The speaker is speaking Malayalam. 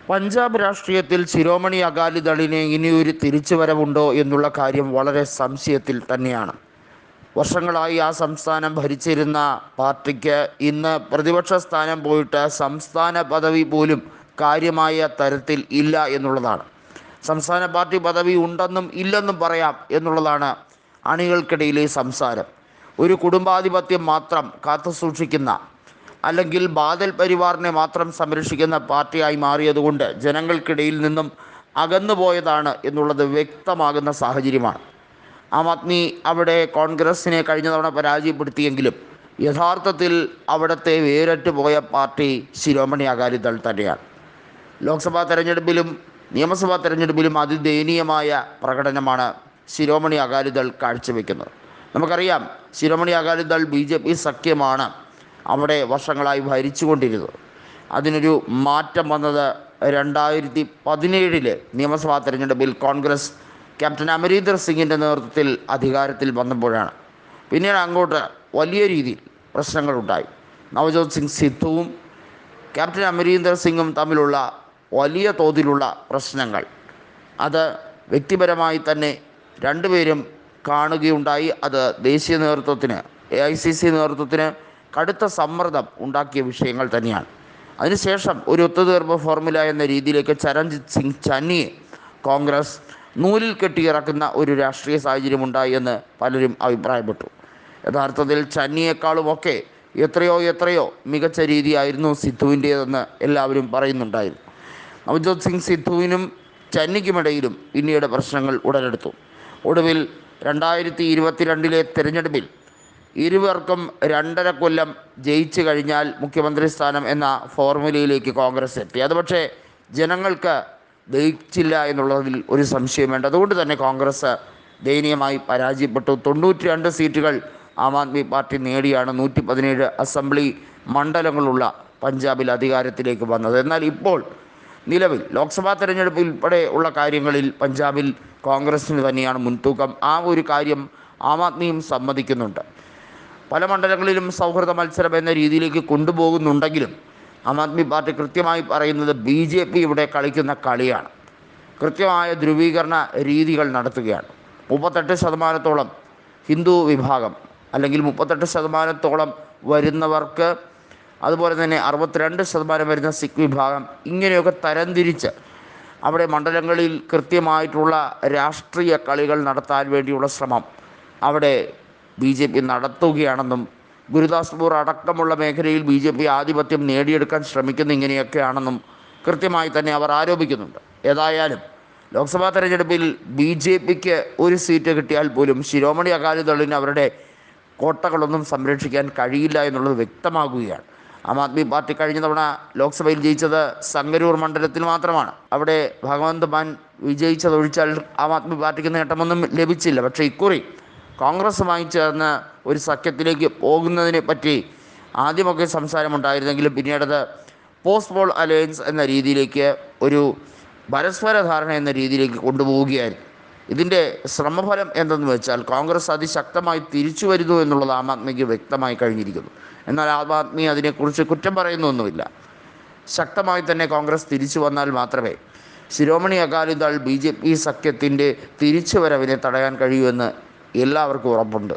പഞ്ചാബ് രാഷ്ട്രീയത്തിൽ ശിരോമണി അകാലിദളിന് ഇനിയൊരു തിരിച്ചുവരവുണ്ടോ എന്നുള്ള കാര്യം വളരെ സംശയത്തിൽ തന്നെയാണ്. വർഷങ്ങളായി ആ സംസ്ഥാനം ഭരിച്ചിരുന്ന പാർട്ടിക്ക് ഇന്ന് പ്രതിപക്ഷ സ്ഥാനം പോയിട്ട് സംസ്ഥാന പദവി പോലും കാര്യമായ തരത്തിൽ ഇല്ല എന്നുള്ളതാണ്. സംസ്ഥാന പാർട്ടി പദവി ഉണ്ടെന്നും ഇല്ലെന്നും പറയാം എന്നുള്ളതാണ് അണികൾക്കിടയിലെ സംസാരം. ഒരു കുടുംബാധിപത്യം മാത്രം കാത്തുസൂക്ഷിക്കുന്ന, അല്ലെങ്കിൽ ബാദൽ പരിവാറിനെ മാത്രം സംരക്ഷിക്കുന്ന പാർട്ടിയായി മാറിയതുകൊണ്ട് ജനങ്ങൾക്കിടയിൽ നിന്നും അകന്നുപോയതാണ് എന്നുള്ളത് വ്യക്തമാകുന്ന സാഹചര്യമാണ്. ആം ആദ്മി അവിടെ കോൺഗ്രസിനെ കഴിഞ്ഞ തവണ പരാജയപ്പെടുത്തിയെങ്കിലും യഥാർത്ഥത്തിൽ അവിടുത്തെ വേരറ്റ് പോയ പാർട്ടി ശിരോമണി അകാലിദൾ തന്നെയാണ്. ലോക്സഭാ തെരഞ്ഞെടുപ്പിലും നിയമസഭാ തെരഞ്ഞെടുപ്പിലും അതിദയനീയമായ പ്രകടനമാണ് ശിരോമണി അകാലിദൾ കാഴ്ചവെക്കുന്നത്. നമുക്കറിയാം, ശിരോമണി അകാലിദൾ BJP സഖ്യമാണ് അവിടെ വർഷങ്ങളായി ഭരിച്ചുകൊണ്ടിരുന്നത്. അതിനൊരു മാറ്റം വന്നത് 2017 നിയമസഭാ തെരഞ്ഞെടുപ്പിൽ കോൺഗ്രസ് ക്യാപ്റ്റൻ അമരീന്ദർ സിംഗിൻ്റെ നേതൃത്വത്തിൽ അധികാരത്തിൽ വന്നപ്പോഴാണ്. പിന്നീട് അങ്ങോട്ട് വലിയ രീതിയിൽ പ്രശ്നങ്ങളുണ്ടായി. നവജോത് സിംഗ് സിദ്ധുവും ക്യാപ്റ്റൻ അമരീന്ദർ സിംഗും തമ്മിലുള്ള വലിയ തോതിലുള്ള പ്രശ്നങ്ങൾ, അത് വ്യക്തിപരമായി തന്നെ രണ്ടുപേരും കാണുകയുണ്ടായി. അത് ദേശീയ നേതൃത്വത്തിന്, AICC നേതൃത്വത്തിന് കടുത്ത സമ്മർദ്ദം ഉണ്ടാക്കിയ വിഷയങ്ങൾ തന്നെയാണ്. അതിനുശേഷം ഒരു ഒത്തുതീർപ്പ് ഫോർമുല എന്ന രീതിയിലേക്ക് ചരൺജിത് സിംഗ് ചന്നിയെ കോൺഗ്രസ് നൂലിൽ കെട്ടിയിറക്കുന്ന ഒരു രാഷ്ട്രീയ സാഹചര്യം ഉണ്ടായി എന്ന് പലരും അഭിപ്രായപ്പെട്ടു. യഥാർത്ഥത്തിൽ ചന്നിയേക്കാളുമൊക്കെ എത്രയോ മികച്ച രീതിയായിരുന്നു സിദ്ധുവിൻ്റേതെന്ന് എല്ലാവരും പറയുന്നുണ്ടായിരുന്നു. നവജോത് സിംഗ് സിദ്ധുവിനും ചന്നിക്കുമിടയിലും പിന്നീട് പ്രശ്നങ്ങൾ ഉടലെടുത്തു. ഒടുവിൽ 2022 തിരഞ്ഞെടുപ്പിൽ ഇരുവർക്കും 2.5 കൊല്ലം ജയിച്ചു കഴിഞ്ഞാൽ മുഖ്യമന്ത്രി സ്ഥാനം എന്ന ഫോർമുലയിലേക്ക് കോൺഗ്രസ് എത്തി. അത് പക്ഷേ ജനങ്ങൾക്ക് ദഹിച്ചില്ല എന്നുള്ളതിൽ ഒരു സംശയം വേണ്ട. അതുകൊണ്ട് തന്നെ കോൺഗ്രസ് ദയനീയമായി പരാജയപ്പെട്ടു. 92 സീറ്റുകൾ ആം ആദ്മി പാർട്ടി നേടിയാണ് 117 അസംബ്ലി മണ്ഡലങ്ങളുള്ള പഞ്ചാബിൽ അധികാരത്തിലേക്ക് വന്നത്. എന്നാൽ ഇപ്പോൾ നിലവിൽ ലോക്സഭാ തെരഞ്ഞെടുപ്പ് ഉൾപ്പെടെ ഉള്ള കാര്യങ്ങളിൽ പഞ്ചാബിൽ കോൺഗ്രസിന് തന്നെയാണ് മുൻതൂക്കം. ആ ഒരു കാര്യം ആം ആദ്മിയും സമ്മതിക്കുന്നുണ്ട്. പല മണ്ഡലങ്ങളിലും സൗഹൃദ മത്സരം എന്ന രീതിയിലേക്ക് കൊണ്ടുപോകുന്നുണ്ടെങ്കിലും ആം ആദ്മി പാർട്ടി കൃത്യമായി പറയുന്നത് BJP ഇവിടെ കളിക്കുന്ന കളിയാണ്. കൃത്യമായ ധ്രുവീകരണ രീതികൾ നടത്തുകയാണ്. 38% ഹിന്ദു വിഭാഗം, അല്ലെങ്കിൽ 38% വരുന്നവർക്ക്, അതുപോലെ തന്നെ 62% വരുന്ന സിഖ് വിഭാഗം, ഇങ്ങനെയൊക്കെ തരംതിരിച്ച് അവിടെ മണ്ഡലങ്ങളിൽ കൃത്യമായിട്ടുള്ള രാഷ്ട്രീയ കളികൾ നടത്താൻ വേണ്ടിയുള്ള ശ്രമം അവിടെ BJP നടത്തുകയാണെന്നും, ഗുരുദാസ്പൂർ അടക്കമുള്ള മേഖലയിൽ BJP ആധിപത്യം നേടിയെടുക്കാൻ ശ്രമിക്കുന്ന ഇങ്ങനെയൊക്കെയാണെന്നും കൃത്യമായി തന്നെ അവർ ആരോപിക്കുന്നുണ്ട്. ഏതായാലും ലോക്സഭാ തെരഞ്ഞെടുപ്പിൽ BJPക്ക് ഒരു സീറ്റ് കിട്ടിയാൽ പോലും ശിരോമണി അകാലിദളിന് അവരുടെ കോട്ടകളൊന്നും സംരക്ഷിക്കാൻ കഴിയില്ല എന്നുള്ളത് വ്യക്തമാകുകയാണ്. ആം ആദ്മി പാർട്ടി കഴിഞ്ഞ തവണ ലോക്സഭയിൽ ജയിച്ചത് സംഗരൂർ മണ്ഡലത്തിൽ മാത്രമാണ്. അവിടെ ഭഗവന്ത് മാൻ വിജയിച്ചതൊഴിച്ചാൽ ആം ആദ്മി പാർട്ടിക്ക് നേട്ടമൊന്നും ലഭിച്ചില്ല. പക്ഷേ ഇക്കുറി കോൺഗ്രസുമായി ചേർന്ന് ഒരു സഖ്യത്തിലേക്ക് പോകുന്നതിനെ പറ്റി ആദ്യമൊക്കെ സംസാരമുണ്ടായിരുന്നെങ്കിലും പിന്നീടത് പോസ്റ്റ് പോൾ അലയൻസ് എന്ന രീതിയിലേക്ക്, ഒരു പരസ്പര ധാരണ എന്ന രീതിയിലേക്ക് കൊണ്ടുപോവുകയായിരുന്നു. ഇതിൻ്റെ ശ്രമഫലം എന്തെന്ന് വെച്ചാൽ കോൺഗ്രസ് അതിശക്തമായി തിരിച്ചു വരുന്നു എന്നുള്ളത് ആം ആദ്മിക്ക് വ്യക്തമായി കഴിഞ്ഞിരിക്കുന്നു. എന്നാൽ ആം ആദ്മി അതിനെക്കുറിച്ച് കുറ്റം പറയുന്നൊന്നുമില്ല. ശക്തമായി തന്നെ കോൺഗ്രസ് തിരിച്ചു വന്നാൽ മാത്രമേ ശിരോമണി അകാലിദൾ BJP സഖ്യത്തിൻ്റെ തിരിച്ചുവരവിനെ തടയാൻ കഴിയൂ എന്ന് എല്ലാവർക്കും ഉറപ്പുണ്ട്.